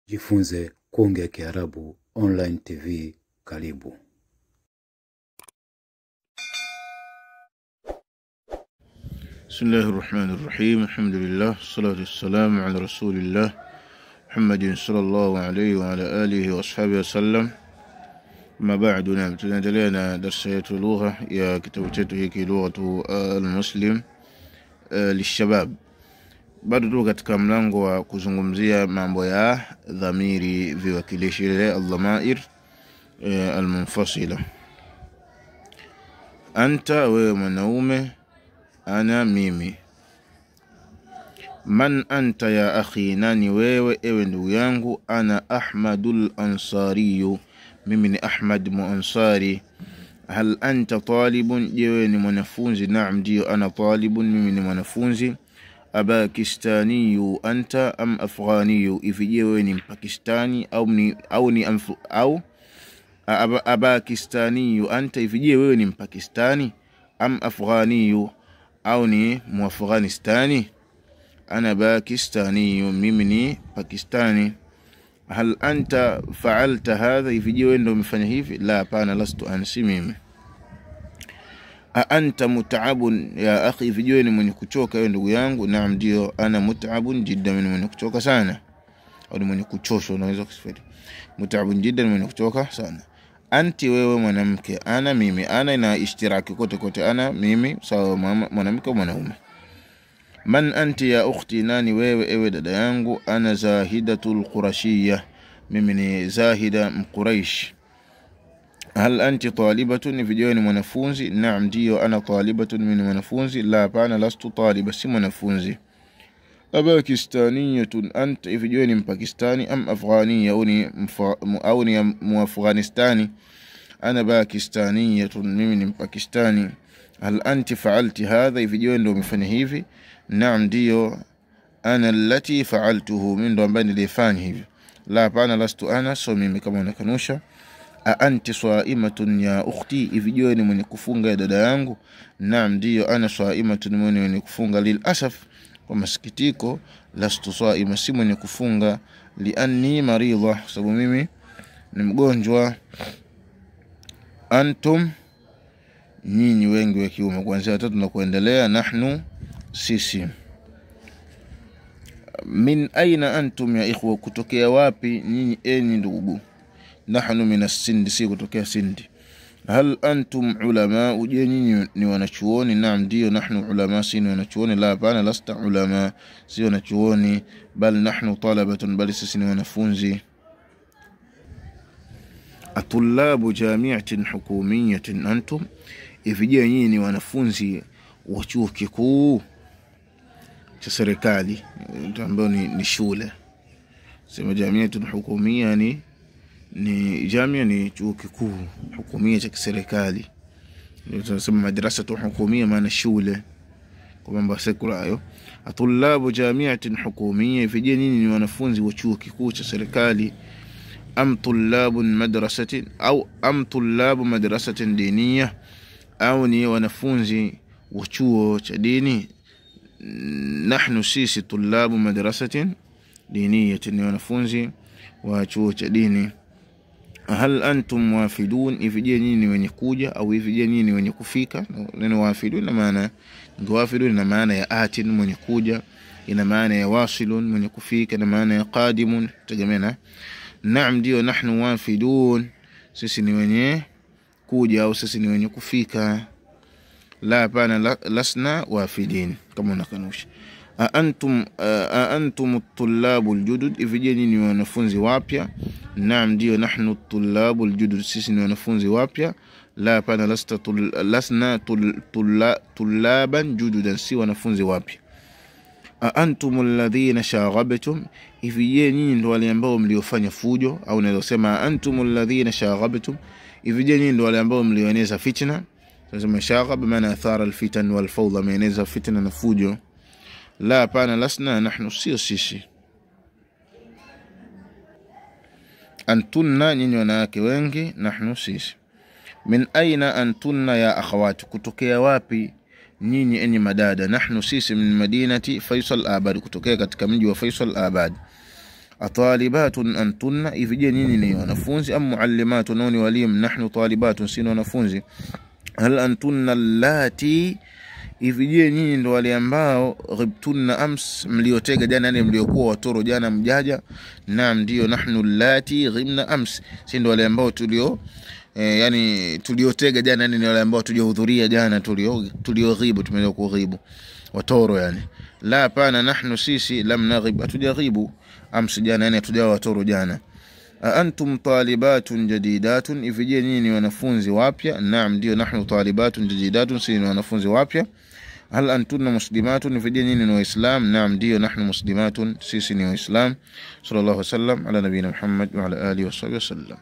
Jifunze kuongea Kiarabu online TV. Karibu. Bismillahirrahmanirrahim. Alhamdulillah, salatu wassalamu ala rasulillah Muhammadin sallallahu alayhi wa ala alihi wa ashabihi wasallam. Ma ba'du, tunaendelea na darasa yetu lugha ya kitabu chetu hiki Lughatu al-Muslim lishabab. Bado tuko katika mlango wa kuzungumzia mambo ya dhamiri, viwakilishi, al-dhamair al-munfasila. Anta, wewe mwanaume, ana, mimi. Man anta ya akhi, nani wewe ewe ndugu yangu? Ana Ahmadul Ansari, mimi ni Ahmad Muansari. Hal anta talibun, je wewe ni mwanafunzi? Naam, ndio, ana talibun, mimi ni mwanafunzi. Abakistani anta am afghani, ifi je wewe ni Mpakistani au Abakistani anta, ifi je wewe ni Mpakistani, am afghani au ni Muafghanistani? Ana Pakistani, mimi ni Pakistani. Hal anta fa'alta hadha, ifi je wewe ndio umefanya hivi? La, hapana, lastu ana, si mimi. Anta mut'abun ya akhi, ifi je wewe ni mwenye kuchoka wewe ndugu yangu? Naam, ndio, ana mut'abun jiddan, ni mwenye kuchoka sana, au ni mwenye kuchoshwa, unaweza kusema mut'abun jiddan, mwenye kuchoka sana. Anti, wewe mwanamke. Ana, mimi. Ana ina ishtiraki kote kote, ana, mimi, sawa, mwanamke au mwanaume. Man anti ya ukhti, nani wewe ewe dada yangu? Ana Zahidatul Qurashiyya, mimi ni Zahida Mquraish. Hal anti talibatun, ifi je wewe ni mwanafunzi? Naam, ndio, ana talibatun, mimi ni mwanafunzi. La, hapana, lastu taliba, si mwanafunzi. Abakistaniyatun anta, ifi je wewe ni Mpakistani? Am afghaniya, au ni Muafghanistani? Ana Pakistaniyatun, mimi ni Mpakistani. Hal anti fa'alti hadha, ifi je wewe ndio umefanya hivi? Naam, ndio, ana allati fa'altuhu, mimi ndo ambaye nilifanya hivi. La, hapana, lastu ana, so mimi, kama unakanusha. Anti saimatun ya ukhti, ifi je wewe ni mwenye kufunga ya dada yangu? Naam, ndio, ana saimatun, mwenye kufunga. Lil asaf, kwa masikitiko, lastu saima, si mwenye kufunga. Lianni maridha, sababu mimi ni mgonjwa. Antum, nyinyi, wengi wa kiume, kuanzia watatu na kuendelea. Nahnu, sisi. Min aina antum ya ikhwa, kutokea wapi nyinyi enyi ndugu? Nahnu minas Sindi, si kutokea Sindi. Hal antum ulama, je nyinyi ni wanachuoni? Naam, ndio, nahnu ulama, si ni wanachuoni. La, hapana, lasta ulama, si wanachuoni. Bal nahnu talabatun, bali sisi ni wanafunzi. Atullabu jami'atin hukumiyatin antum, ifi je nyinyi ni wanafunzi wa chuo kikuu cha serikali, ambayo ni shule. Sema jami'atun hukumiyya, ni jamia, ni chuo kikuu, hukumia cha serikali. Ndio tunasema madrasatu hukumia, maana shule kwa mambo ya sekula hayo. Atullabu jami'atin hukumiyya, ifi je nyinyi ni wanafunzi wa chuo kikuu cha serikali? Am tullabun madrasatin, au am tullabu madrasatin diniyya, au ni wanafunzi wa chuo cha dini? Nahnu, sisi, tullabu madrasatin diniyatin, ni wanafunzi wa chuo cha dini. Hal antum wafidun, ifi je nyinyi ni wenye kuja, au ifi je nyinyi ni wenye kufika? Neno wafidun na maana, wafidun na maana ya atin, mwenye kuja, ina maana ya wasilun, mwenye kufika, na maana ya qadimun, tegemena. Naam, ndio, nahnu wafidun, sisi ni wenye kuja, au sisi ni wenye kufika. La, hapana, lasna wafidin, kama unakanusha. Antum tullabu aljudud, ifi je nyinyi ni wanafunzi wapya? Naam, ndio, nahnu tullabu aljudud, sisi ni wanafunzi wapya. La, hapana, lasna tullaban jududan, si wanafunzi wapya. Antum alladhina shaghabtum, ifi je nyinyi ndio wale ambao mliofanya fujo, au unaweza kusema antum alladhina shaghabtum, ifi je nyinyi ndio wale ambao mlioeneza fitna. Tunasema shaghab maana athara alfitan wal fawda, maeneza fitna na fujo. La, hapana, lasna, nahnu, sio sisi. Antunna, nyinyi wanawake wengi. Nahnu, sisi. Min aina antunna ya akhawati, kutokea wapi nyinyi enyi madada? Nahnu, sisi, min madinati Faisal Abad, kutokea katika mji wa Faisal Abad. Atalibatun antunna, hivi je nyinyi ni wanafunzi? Am muallimatun, nani walimu? Nahnu talibatun, sisi wanafunzi. Hal antunna allati, hivi je nyinyi ndo wale ambao ghibtunna ams, mliotega jana, yani mliokuwa watoro jana mjaja? Naam, ndio. Nahnu allati ghibna ams, sisi ndo wale ambao yani tuliotega jana, yani ni wale ambao tuliohudhuria jana, tulioghibu, tumeweza kughibu watoro yani. La, pana, nahnu sisi lam naghib, atujaghibu ams jana, yani tujawa watoro jana. Antum talibatun jadidatun, hivi je nyinyi ni wanafunzi wapya? Naam, ndio. Nahnu talibatun jadidatun, sisi ni wanafunzi wapya. Hal antunna muslimatun, hivi je nyinyi ni waislam? Naam, ndio. Nahnu muslimatun, sisi ni waislam. Sallallahu alaihi wasallam ala nabiyina Muhammad wa ala alihi wa sahbihi wasallam.